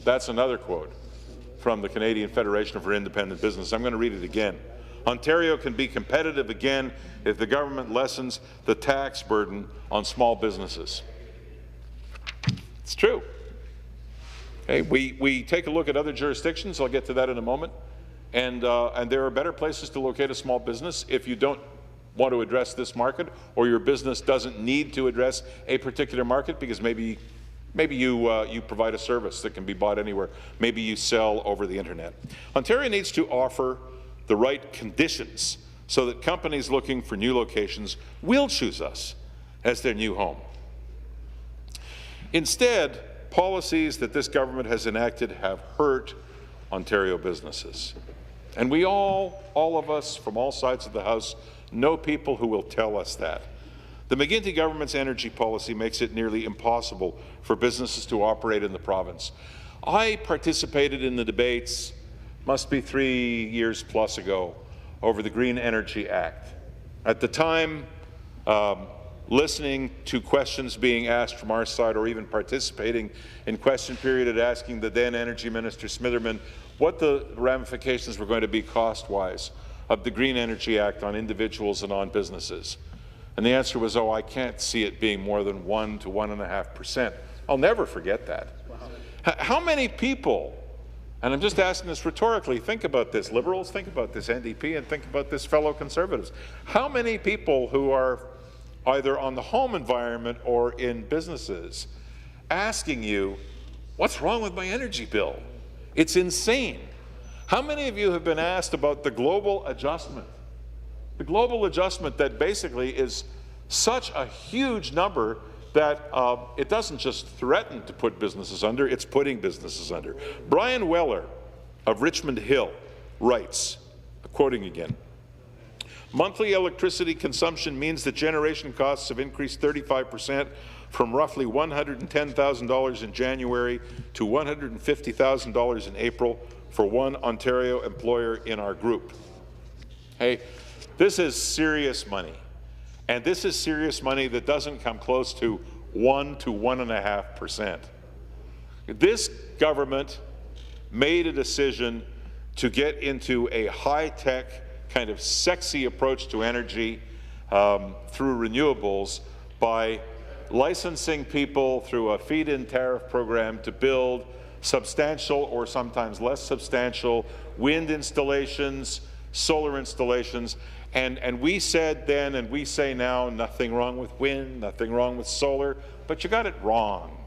That's another quote from the Canadian Federation for Independent Business. I'm going to read it again. Ontario can be competitive again if the government lessens the tax burden on small businesses. It's true. Okay, we take a look at other jurisdictions. I'll get to that in a moment. And there are better places to locate a small business if you don't want to address this market, or your business doesn't need to address a particular market because maybe you provide a service that can be bought anywhere. Maybe you sell over the internet. Ontario needs to offer the right conditions so that companies looking for new locations will choose us as their new home. Instead, policies that this government has enacted have hurt Ontario businesses. And we all of us from all sides of the House know people who will tell us that. The McGuinty government's energy policy makes it nearly impossible for businesses to operate in the province. I participated in the debates, must be 3 years plus ago, over the Green Energy Act. At the time, listening to questions being asked from our side, or even participating in question period and asking the then Energy Minister Smitherman what the ramifications were going to be cost-wise of the Green Energy Act on individuals and on businesses. And the answer was, oh, I can't see it being more than 1 to 1.5%. I'll never forget that. Wow. How many people, and I'm just asking this rhetorically, think about this, Liberals, think about this, NDP, and think about this, fellow Conservatives. How many people who are either on the home environment or in businesses asking you, what's wrong with my energy bill? It's insane. How many of you have been asked about the global adjustment? The global adjustment that basically is such a huge number that it doesn't just threaten to put businesses under, it's putting businesses under. Brian Weller of Richmond Hill writes, quoting again, "Monthly electricity consumption means that generation costs have increased 35% from roughly $110,000 in January to $150,000 in April for one Ontario employer in our group." Hey, this is serious money. And this is serious money that doesn't come close to 1 to 1.5%. This government made a decision to get into a high-tech, kind of sexy approach to energy through renewables by licensing people through a feed-in tariff program to build substantial or sometimes less substantial wind installations, solar installations. And we said then, and we say now, nothing wrong with wind, nothing wrong with solar, but you got it wrong.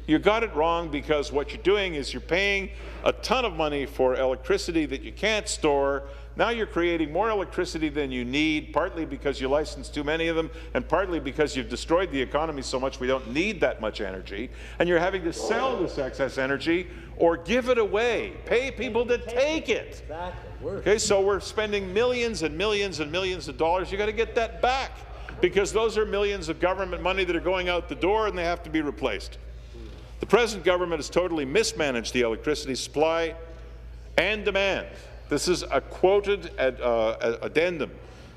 You got it wrong because what you're doing is you're paying a ton of money for electricity that you can't store. Now you're creating more electricity than you need, partly because you license too many of them, and partly because you've destroyed the economy so much we don't need that much energy. And you're having to sell this excess energy or give it away, pay people to take it. Okay, so we're spending millions and millions and millions of dollars. You got to get that back because those are millions of government money that are going out the door and they have to be replaced. The present government has totally mismanaged the electricity supply and demand. This is a quoted addendum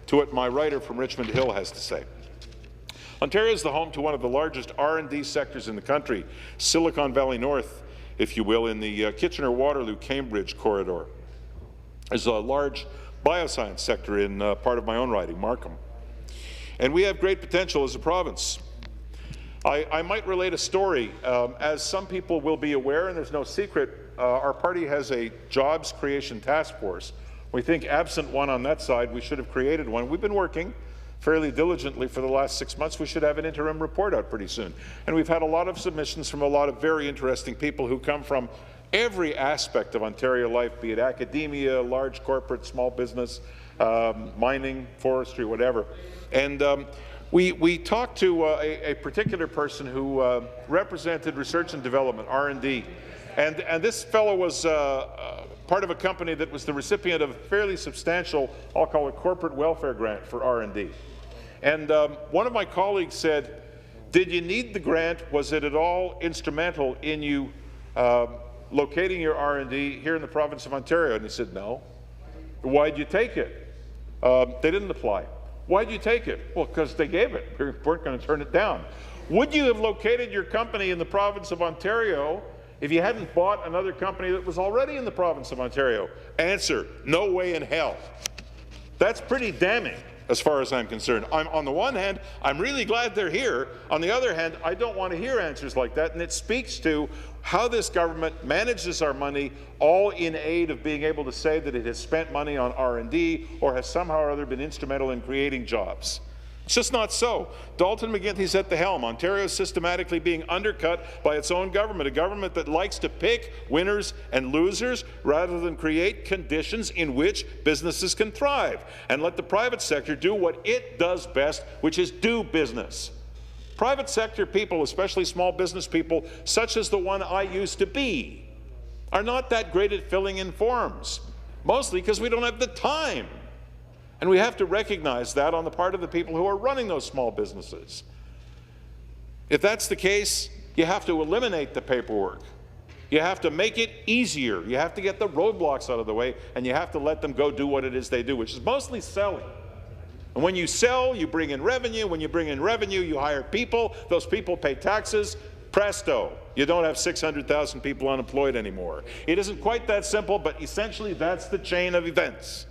to what my writer from Richmond Hill has to say. Ontario is the home to one of the largest R&D sectors in the country, Silicon Valley North, if you will, in the Kitchener-Waterloo-Cambridge corridor. There's a large bioscience sector in part of my own riding, Markham. And we have great potential as a province. I might relate a story. As some people will be aware, and there's no secret, our party has a jobs creation task force. We think absent one on that side, we should have created one. We've been working fairly diligently for the last 6 months. We should have an interim report out pretty soon. And we've had a lot of submissions from a lot of very interesting people who come from every aspect of Ontario life, be it academia, large corporate, small business, mining, forestry, whatever. And we talked to a particular person who represented research and development, R&D. And this fellow was part of a company that was the recipient of a fairly substantial, I'll call it corporate welfare grant for R&D. And one of my colleagues said, "Did you need the grant? Was it at all instrumental in you locating your R&D here in the province of Ontario?" And he said, "No." "Why'd you take it?" "They didn't apply." "Why'd you take it?" "Well, because they gave it. We weren't going to turn it down." Would you have located your company in the province of Ontario if you hadn't bought another company that was already in the province of Ontario? Answer, no way in hell. That's pretty damning as far as I'm concerned. On the one hand, I'm really glad they're here. On the other hand, I don't want to hear answers like that, and it speaks to how this government manages our money, all in aid of being able to say that it has spent money on R&D or has somehow or other been instrumental in creating jobs. It's just not so. Dalton McGuinty's at the helm. Ontario is systematically being undercut by its own government, a government that likes to pick winners and losers rather than create conditions in which businesses can thrive and let the private sector do what it does best, which is do business. Private sector people, especially small business people, such as the one I used to be, are not that great at filling in forms, mostly because we don't have the time. And we have to recognize that on the part of the people who are running those small businesses. If that's the case, you have to eliminate the paperwork. You have to make it easier. You have to get the roadblocks out of the way, and you have to let them go do what it is they do, which is mostly selling. And when you sell, you bring in revenue. When you bring in revenue, you hire people. Those people pay taxes. Presto, you don't have 600,000 people unemployed anymore. It isn't quite that simple, but essentially that's the chain of events.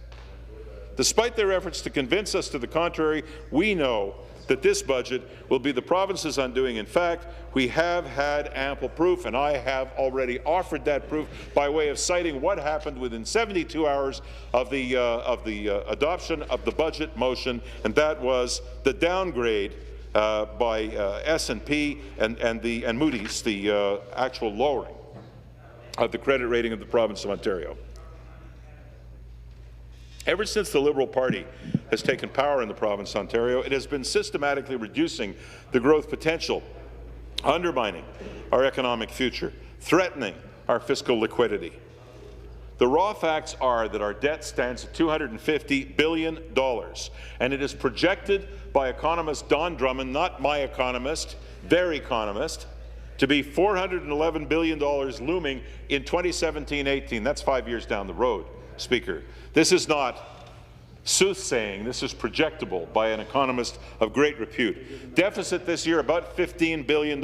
Despite their efforts to convince us to the contrary, we know that this budget will be the province's undoing. In fact, we have had ample proof, and I have already offered that proof by way of citing what happened within 72 hours of the adoption of the budget motion, and that was the downgrade by S&P and Moody's, the actual lowering of the credit rating of the province of Ontario. Ever since the Liberal Party has taken power in the province of Ontario, it has been systematically reducing the growth potential undermining our economic future, threatening our fiscal liquidity. The raw facts are that our debt stands at $250 billion, and it is projected by economist Don Drummond, not my economist, their economist, to be $411 billion looming in 2017-18. That's 5 years down the road, Speaker. This is not soothsaying. This is projectable by an economist of great repute. Deficit this year, about $15 billion.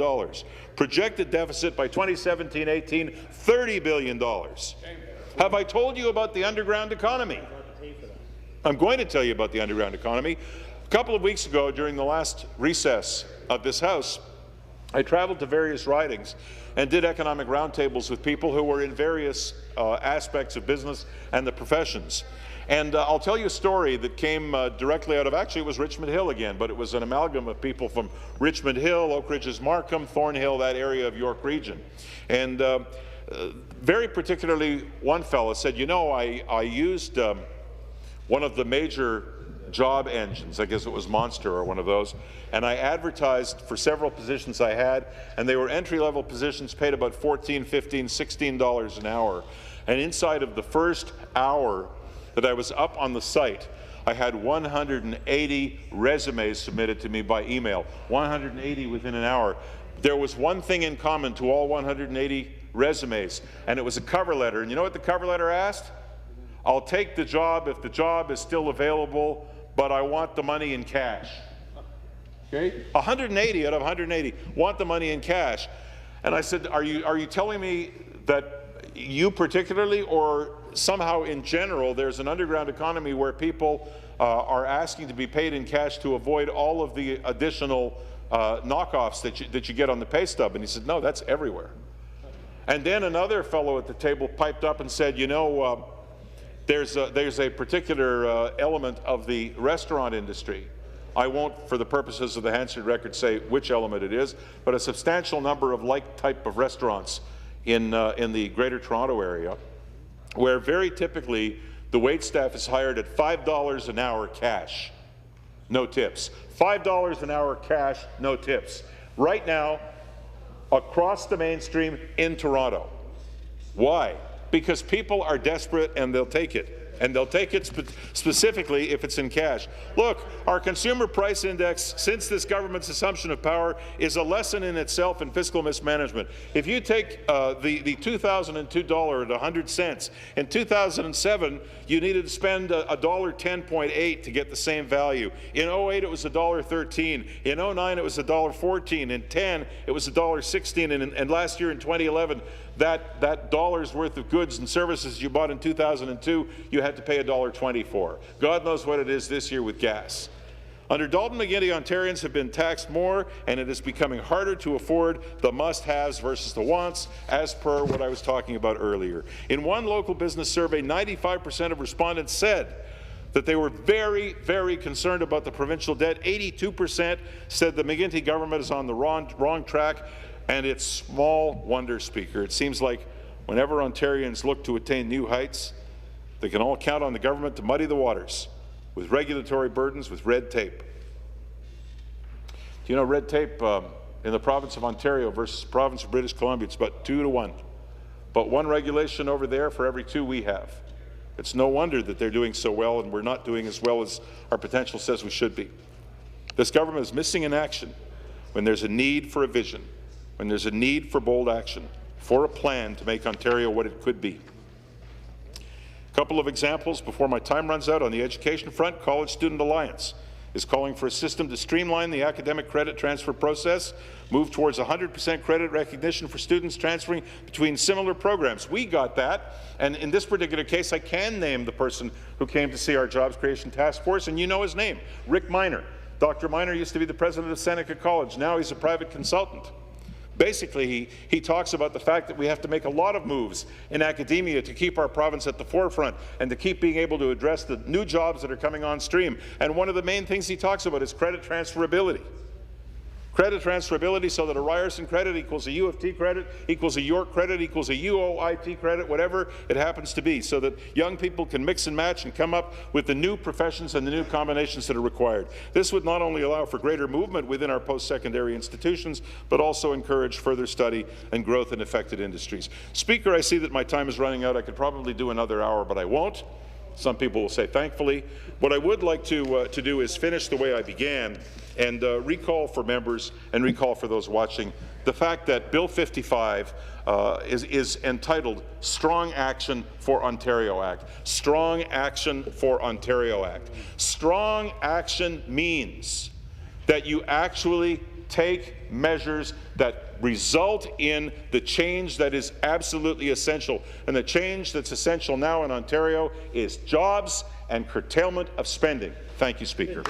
Projected deficit by 2017-18, $30 billion. Have I told you about the underground economy? I'm going to tell you about the underground economy. A couple of weeks ago, during the last recess of this House, I traveled to various ridings and did economic roundtables with people who were in various aspects of business and the professions. And I'll tell you a story that came directly out of, actually it was Richmond Hill again, but it was an amalgam of people from Richmond Hill, Oak Ridges Markham, Thornhill, that area of York region. And very particularly one fellow said, you know, I used one of the major job engines, I guess it was Monster or one of those, and I advertised for several positions I had, and they were entry-level positions, paid about $14, $15, $16 an hour. And inside of the first hour that I was up on the site, I had 180 resumes submitted to me by email, 180 within an hour. There was one thing in common to all 180 resumes, and it was a cover letter. And you know what the cover letter asked? I'll take the job if the job is still available, but I want the money in cash. Okay? 180 out of 180 want the money in cash. And I said, are you telling me that you particularly, or somehow in general, there's an underground economy where people are asking to be paid in cash to avoid all of the additional knockoffs that you get on the pay stub? And he said, no, that's everywhere. And then another fellow at the table piped up and said, you know, there's a particular element of the restaurant industry. I won't, for the purposes of the Hansard record, say which element it is, but a substantial number of like type of restaurants in the Greater Toronto area, where very typically the wait staff is hired at $5 an hour cash, no tips. $5 an hour cash, no tips. Right now, across the mainstream in Toronto. Why? Because people are desperate and they'll take it. And they'll take it specifically if it's in cash. Look, our consumer price index, since this government's assumption of power, is a lesson in itself in fiscal mismanagement. If you take the 2002 dollar at 100 cents, in 2007 you needed to spend $1.10.8 to get the same value. In 08 it was $1.13. In 09 it was $1.14. In 10 it was $1.16. And last year in 2011, that dollar's worth of goods and services you bought in 2002, you had to pay $1.20 for. God knows what it is this year with gas. Under Dalton McGuinty, Ontarians have been taxed more, and it is becoming harder to afford the must-haves versus the wants, as per what I was talking about earlier. In one local business survey, 95% of respondents said that they were very, very concerned about the provincial debt. 82% said the McGuinty government is on the wrong track. And it's small wonder, Speaker. It seems like whenever Ontarians look to attain new heights, they can all count on the government to muddy the waters with regulatory burdens, with red tape. Do you know red tape in the province of Ontario versus the province of British Columbia, it's about 2 to 1. But one regulation over there for every 2 we have. It's no wonder that they're doing so well and we're not doing as well as our potential says we should be. This government is missing in action when there's a need for a vision, when there's a need for bold action, for a plan to make Ontario what it could be. A couple of examples before my time runs out. On the education front, College Student Alliance is calling for a system to streamline the academic credit transfer process, move towards 100% credit recognition for students transferring between similar programs. We got that, and in this particular case, I can name the person who came to see our Jobs Creation Task Force, and you know his name, Rick Miner. Dr. Miner used to be the president of Seneca College. Now he's a private consultant. Basically, he talks about the fact that we have to make a lot of moves in academia to keep our province at the forefront and to keep being able to address the new jobs that are coming on stream. And one of the main things he talks about is credit transferability. Credit transferability so that a Ryerson credit equals a U of T credit, equals a York credit, equals a UOIT credit, whatever it happens to be, so that young people can mix and match and come up with the new professions and the new combinations that are required. This would not only allow for greater movement within our post-secondary institutions, but also encourage further study and growth in affected industries. Speaker, I see that my time is running out. I could probably do another hour, but I won't. Some people will say thankfully. What I would like to do is finish the way I began and recall for members and recall for those watching the fact that Bill 55 is entitled Strong Action for Ontario Act. Strong Action for Ontario Act. Strong action means that you actually take measures that result in the change that is absolutely essential. And the change that's essential now in Ontario is jobs and curtailment of spending. Thank you, Speaker.